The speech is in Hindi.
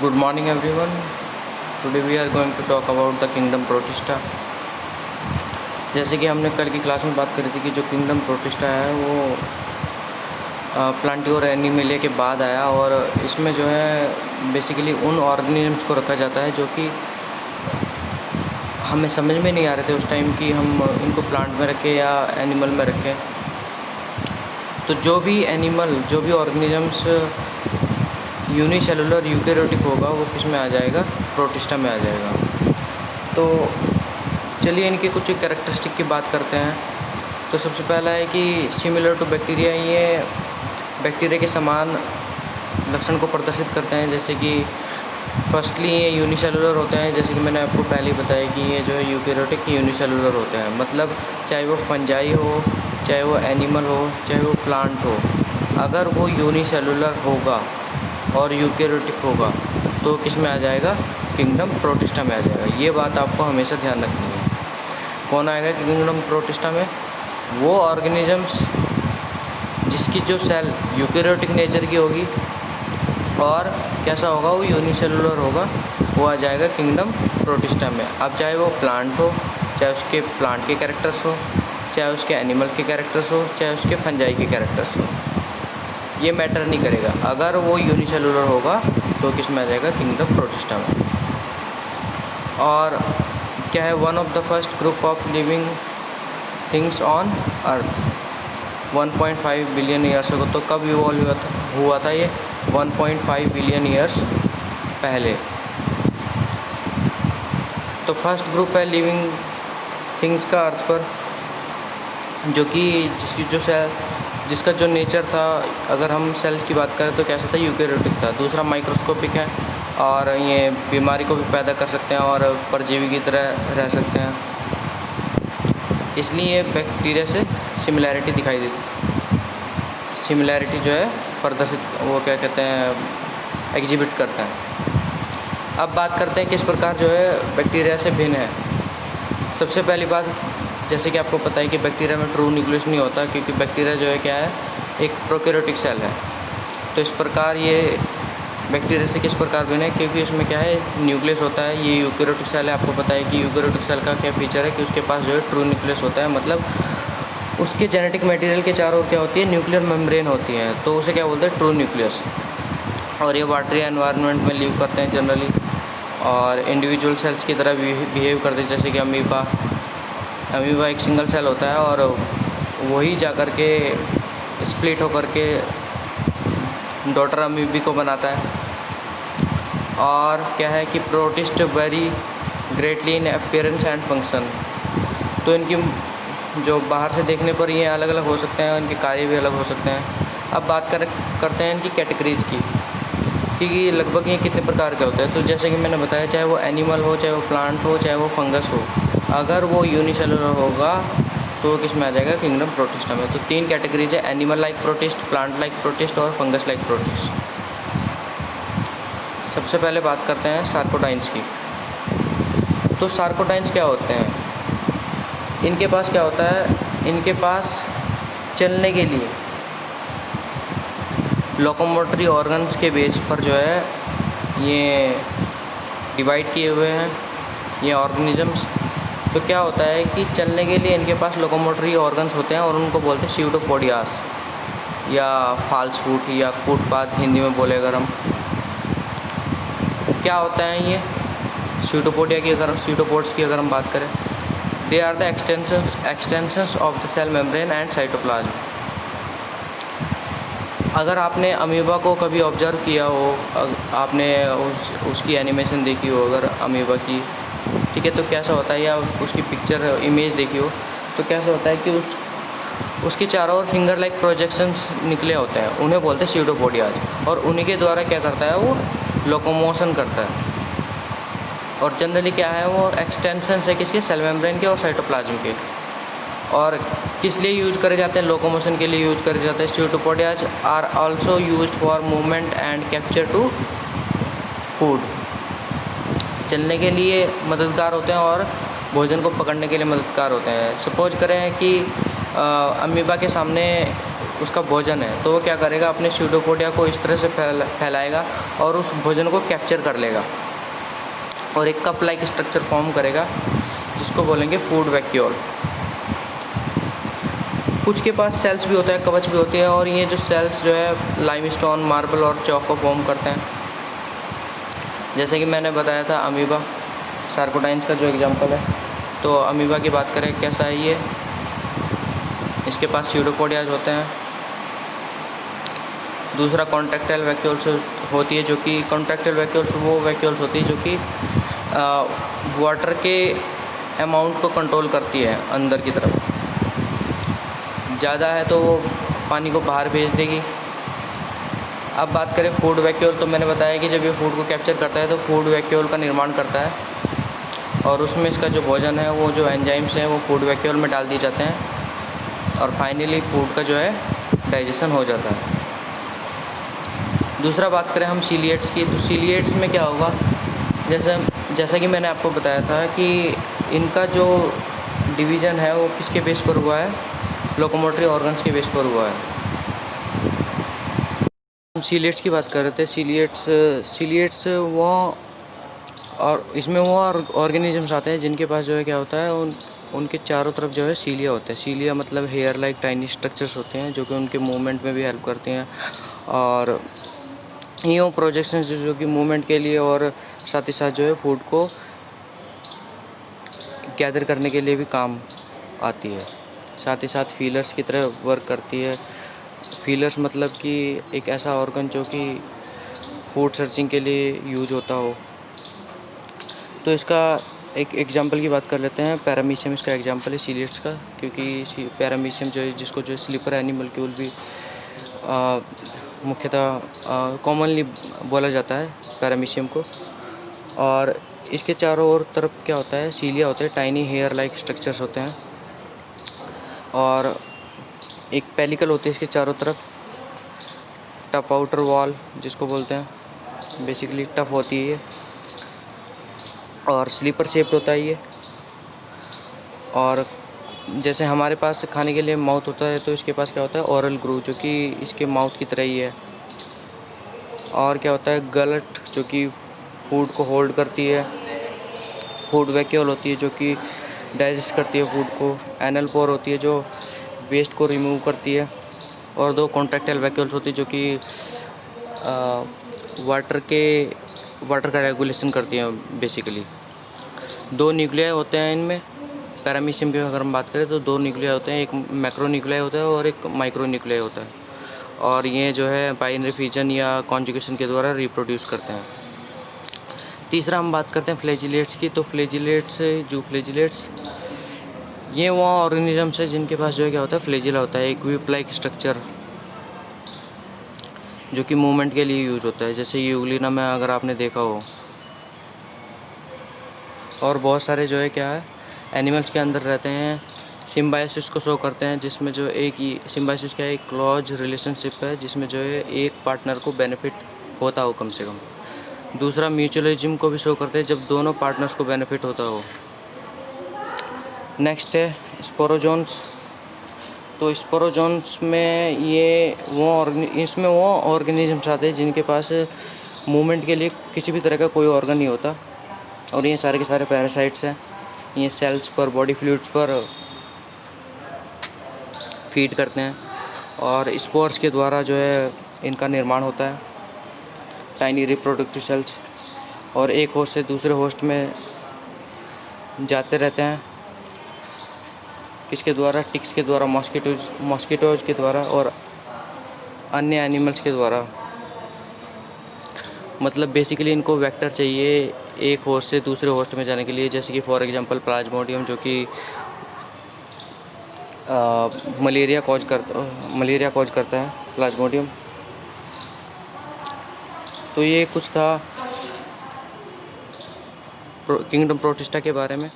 Good morning everyone. Today we are going to talk about the Kingdom Protista. जैसे कि हमने कल की क्लास में बात करी थी कि जो किंगडम प्रोटिस्टा है वो प्लांटियोर एनिमेलिया के बाद आया, और इसमें जो है बेसिकली उन ऑर्गेनिजम्स को रखा जाता है जो कि हमें समझ में नहीं आ रहे थे उस टाइम कि हम इनको प्लांट में रखें या एनिमल में रखें। तो जो भी ऑर्गेनिजम्स यूनिसेलुलर यूकेरियोटिक होगा वो किस में आ जाएगा, प्रोटिस्टा में आ जाएगा। तो चलिए इनकी कुछ कैरेक्टरिस्टिक की बात करते हैं। तो सबसे पहला है कि सिमिलर टू बैक्टीरिया, ये बैक्टीरिया के समान लक्षण को प्रदर्शित करते हैं। जैसे कि फर्स्टली ये यूनिसेलुलर होते हैं, जैसे कि मैंने आपको पहले ही बताया कि ये जो है यूकेरियोटिक यूनिसेलुलर होते हैं। मतलब चाहे वो फंजाई हो, चाहे वो एनिमल हो, चाहे वो प्लांट हो, अगर वो यूनिसेलुलर होगा और यूकेरियोटिक होगा तो किस में आ जाएगा, किंगडम प्रोटिस्टा में आ जाएगा। ये बात आपको हमेशा ध्यान रखनी है। कौन आएगा किंगडम प्रोटिस्टा में? वो ऑर्गेनिजम्स जिसकी जो सेल यूकेरियोटिक नेचर की होगी और कैसा होगा, वो यूनिसेलुलर होगा, वो आ जाएगा किंगडम प्रोटिस्टा में। अब चाहे वो प्लांट हो, चाहे उसके प्लांट के कैरेक्टर्स हो, चाहे उसके एनिमल के कैरेक्टर्स हो, चाहे उसके फंजाई के कैरेक्टर्स हो, ये मैटर नहीं करेगा। अगर वो यूनिसेलुलर होगा तो किस में आ जाएगा, किंगडम प्रोटिस्टा में। और क्या है, one of the first group of living things on earth 1.5 billion years ago. तो कब इवॉल्व हुआ था ये? 1.5 बिलियन ईयर्स पहले। तो फर्स्ट ग्रुप है लिविंग थिंग्स का अर्थ पर, जो कि जिसका जो नेचर था, अगर हम सेल की बात करें तो कैसा था, यूकेरियोटिक था। दूसरा माइक्रोस्कोपिक है और ये बीमारी को भी पैदा कर सकते हैं और परजीवी की तरह रह सकते हैं, इसलिए बैक्टीरिया से सिमिलैरिटी दिखाई देती, सिमिलैरिटी जो है प्रदर्शित, वो क्या कहते हैं, एग्जिबिट करता है। अब बात करते हैं किस प्रकार जो है बैक्टीरिया से भिन्न है। सबसे पहली बात, जैसे कि आपको पता है कि बैक्टीरिया में ट्रू न्यूक्लियस नहीं होता, क्योंकि बैक्टीरिया जो है क्या है, एक प्रोकैरियोटिक सेल है। तो इस प्रकार ये बैक्टीरिया से किस प्रकार भिन्न है, क्योंकि इसमें क्या है, न्यूक्लियस होता है। ये यूकेरियोटिक सेल है। आपको पता है कि यूकेरियोटिक सेल का क्या फीचर है कि उसके पास जो है ट्रू न्यूक्लियस होता है। मतलब उसके जेनेटिक मटेरियल के चारों ओर क्या होती है, न्यूक्लियर मेम्ब्रेन होती है। तो उसे क्या बोलते हैं, ट्रू न्यूक्लियस। और ये वाटरी एनवायरनमेंट में लिव करते हैं जनरली, और इंडिविजुअल सेल्स की तरह बिहेव करते हैं। जैसे कि अमीबा एक सिंगल सेल होता है और वही जा कर के स्प्लिट होकर के डॉटर अमीबी को बनाता है। और क्या है कि protist very greatly in appearance and function. तो इनकी जो बाहर से देखने पर ये अलग अलग हो सकते हैं, इनके कार्य भी अलग हो सकते हैं। अब बात करते हैं इनकी कैटेगरीज की, कि लगभग ये कितने प्रकार के होते हैं। तो जैसे कि मैंने बताया, चाहे वो एनिमल हो, चाहे वो प्लांट हो, चाहे वो फंगस हो, अगर वो यूनिसेलुलर होगा तो किस में आ जाएगा, किंगडम प्रोटिस्टा में। तो 3 कैटेगरीज है, animal like protist, plant like protist और फंगस लाइक प्रोटिस्ट। सबसे पहले बात करते हैं सार्कोडाइन्स की। तो सार्कोडाइन्स क्या होते हैं? इनके पास क्या होता है, इनके पास चलने के लिए लोकोमोटरी ऑर्गन्स के बेस पर जो है ये डिवाइड किए हुए हैं ये ऑर्गेनिजम्स। तो क्या होता है कि चलने के लिए इनके पास लोकोमोटरी ऑर्गन्स होते हैं और उनको बोलते हैं स्यूडोपोडियास या फाल्स फूट या कूटपाद हिंदी में बोले अगर हम। क्या होता है ये स्यूडोपोड्स की अगर हम बात करें, they are the extensions of the cell membrane and cytoplasm. अगर आपने अमीबा को कभी ऑब्जर्व किया हो, आपने उसकी एनिमेशन देखी हो अगर अमीबा की, ठीक है, तो कैसा होता है, या उसकी पिक्चर इमेज देखी हो, तो कैसा होता है कि उसके चारों ओर फिंगर लाइक प्रोजेक्शंस निकले होते हैं, उन्हें बोलते हैं स्यूडोपोडियाज। और उन्हीं के द्वारा क्या करता है, वो लोकोमोशन करता है। और जनरली क्या है, वो एक्सटेंशंस है किसके, सेल मेम्ब्रेन के और साइटोप्लाज्म के। और किस लिए यूज करे जाते हैं, लोकोमोशन के लिए यूज करे जाते हैं। Pseudopodias are also used for movement and capture to food. चलने के लिए मददगार होते हैं और भोजन को पकड़ने के लिए मददगार होते हैं। सपोज करें कि अमीबा के सामने उसका भोजन है, तो वो क्या करेगा, अपने स्यूडोपोडिया को इस तरह से फैलाएगा और उस भोजन को कैप्चर कर लेगा और एक कप लाइक स्ट्रक्चर फॉर्म करेगा, जिसको बोलेंगे फूड वैक्यूल। कुछ के पास सेल्स भी होता है, कवच भी होती है, और ये जो सेल्स जो है लाइमस्टोन, मार्बल और चॉक को फॉर्म करते हैं। जैसे कि मैंने बताया था अमीबा, सार्कोडाइन्स का जो एग्जांपल है, तो अमीबा की बात करें कैसा है ये, इसके पास स्यूडोपोडियाज होते हैं। दूसरा कॉन्ट्रैक्टाइल वैक्यूल्स होती है, जो कि कॉन्ट्रैक्टाइल वैक्यूल्स वो वैक्यूल्स होती है जो कि वाटर के अमाउंट को कंट्रोल करती है अंदर की तरफ। ज़्यादा है तो वो पानी को बाहर भेज देगी। अब बात करें फूड वैक्यूल, तो मैंने बताया कि जब ये फूड को कैप्चर करता है तो फूड वैक्यूल का निर्माण करता है, और उसमें इसका जो भोजन है, वो जो एंजाइम्स हैं वो फूड वैक्यूल में डाल दिए जाते हैं, और फाइनली फूड का जो है डाइजेशन हो जाता है। दूसरा बात करें हम सीलिएट्स की, तो सीलिएट्स में क्या होगा, जैसा कि मैंने आपको बताया था कि इनका जो डिवीज़न है वो किसके बेस पर हुआ है, लोकोमोटरी ऑर्गन्स के बेस पर हुआ है। हम सीलिएट्स की बात कर रहे थे। सीलिएट्स वो, और इसमें वो ऑर्गेनिजम्स आते हैं जिनके पास जो है क्या होता है, उनके चारों तरफ जो है सीलिया होते हैं। सीलिया मतलब हेयर लाइक टाइनी स्ट्रक्चर्स होते हैं, जो कि उनके मूवमेंट में भी हेल्प करते हैं, और ये वो प्रोजेक्शंस जो कि मूवमेंट के लिए और साथ ही साथ जो है फूड को गैदर करने के लिए भी काम आती है। साथ ही साथ फीलर्स की तरह वर्क करती है। फीलर्स मतलब कि एक ऐसा ऑर्गन जो कि फूड सर्चिंग के लिए यूज होता हो। तो इसका एक एग्जांपल की बात कर लेते हैं। पैरामीशियम इसका एग्जांपल है सीलिएट्स का, क्योंकि पैरामीशियम जो है, जिसको जो स्लीपर एनिमल्क्यूल भी मुख्यतः कॉमनली बोला जाता है पैरामीशियम को। और इसके चारों ओर तरफ क्या होता है, सीलिया होते हैं, टाइनी हेयर लाइक स्ट्रक्चर्स होते हैं, और एक पेलिकल होती है इसके चारों तरफ, टफ आउटर वॉल जिसको बोलते हैं, बेसिकली टफ होती है ये, और स्लीपर शेप्ड होता है ये। और जैसे हमारे पास खाने के लिए माउथ होता है, तो इसके पास क्या होता है, ओरल ग्रूव, जो कि इसके माउथ की तरह ही है। और क्या होता है, गलट, जो कि फूड को होल्ड करती है। फूड वैक्यूल होती है जो कि डाइजेस्ट करती है फूड को। एनल पोर होती है जो वेस्ट को रिमूव करती है। और दो कॉन्ट्रैक्टाइल वैक्यूल्स होती है जो कि वाटर का रेगुलेशन करती हैं बेसिकली। दो न्यूक्लियाई होते हैं इनमें। पैरामीशियम की अगर हम बात करें तो दो न्यूक्लियाई होते हैं, एक मैक्रो न्यूक्लियाई होता है और एक माइक्रो न्यूक्लियाई होता है, और ये जो है बाइनरी फिजन या कॉन्जुगेशन के द्वारा रिप्रोड्यूस करते हैं। तीसरा हम बात करते हैं फ्लैजिलेट्स की। तो फ्लैजिलेट्स ये वो ऑर्गेनिजम्स है जिनके पास जो है क्या होता है, फ्लैजिला होता है, एक व्हीप लाइक स्ट्रक्चर, जो कि मूवमेंट के लिए यूज होता है, जैसे यूग्लिना में अगर आपने देखा हो। और बहुत सारे जो है क्या है, एनिमल्स के अंदर रहते हैं, सिम्बायोसिस को शो करते हैं, जिसमें जो एक सिम्बायोसिस क्या है, एक क्लोज रिलेशनशिप है जिसमें जो है एक पार्टनर को बेनिफिट होता हो कम से कम। दूसरा म्यूचुअलिज्म को भी शो करते हैं, जब दोनों पार्टनर्स को बेनिफिट होता हो। नेक्स्ट है स्पोरोजोन्स। तो स्पोरोजोन्स में इसमें वो ऑर्गेनिजम्स आते हैं जिनके पास मूवमेंट के लिए किसी भी तरह का कोई ऑर्गन नहीं होता, और ये सारे के सारे पैरासाइट्स हैं। ये सेल्स पर, बॉडी फ्लूइड्स पर फीड करते हैं, और स्पोर्स के द्वारा जो है इनका निर्माण होता है, टाइनी रिप्रोडक्टिव सेल्स, और एक होस्ट से दूसरे होस्ट में जाते रहते हैं। किसके द्वारा, टिक्स के द्वारा, मॉस्किटोज के द्वारा, और अन्य एनिमल्स के द्वारा। मतलब बेसिकली इनको वेक्टर चाहिए एक होस्ट से दूसरे होस्ट में जाने के लिए, जैसे कि फॉर एग्जांपल प्लाज्मोडियम, जो कि मलेरिया कॉज करता है, प्लाज्मोडियम। तो ये कुछ था किंगडम प्रोटिस्टा के बारे में।